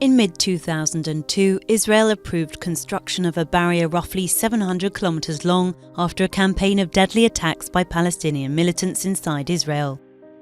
In mid-2002, Israel approved construction of a barrier roughly 700 kilometers long after a campaign of deadly attacks by Palestinian militants inside Israel.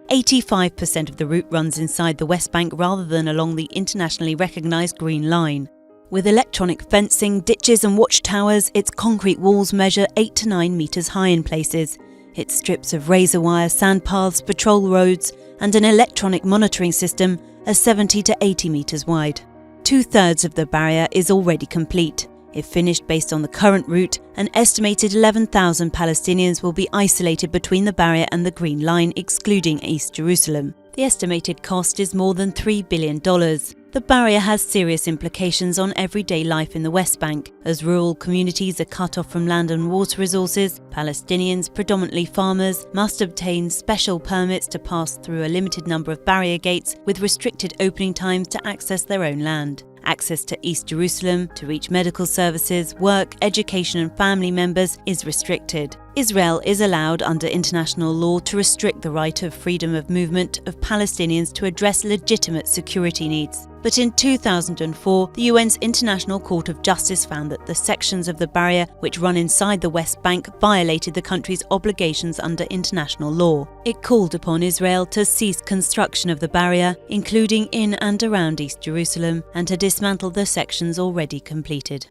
85% of the route runs inside the West Bank rather than along the internationally recognized Green Line. With electronic fencing, ditches and watchtowers, its concrete walls measure 8 to 9 meters high in places. Its strips of razor wire, sand paths, patrol roads, and an electronic monitoring system are 70 to 80 meters wide. 2/3 of the barrier is already complete. If finished based on the current route, an estimated 11,000 Palestinians will be isolated between the barrier and the Green Line, excluding East Jerusalem. The estimated cost is more than $3 billion. The barrier has serious implications on everyday life in the West Bank. As rural communities are cut off from land and water resources, Palestinians, predominantly farmers, must obtain special permits to pass through a limited number of barrier gates with restricted opening times to access their own land. Access to East Jerusalem, to reach medical services, work, education and family members is restricted. Israel is allowed under international law to restrict the right of freedom of movement of Palestinians to address legitimate security needs. But in 2004, the UN's International Court of Justice found that the sections of the barrier which run inside the West Bank violated the country's obligations under international law. It called upon Israel to cease construction of the barrier, including in and around East Jerusalem, and to dismantle the sections already completed.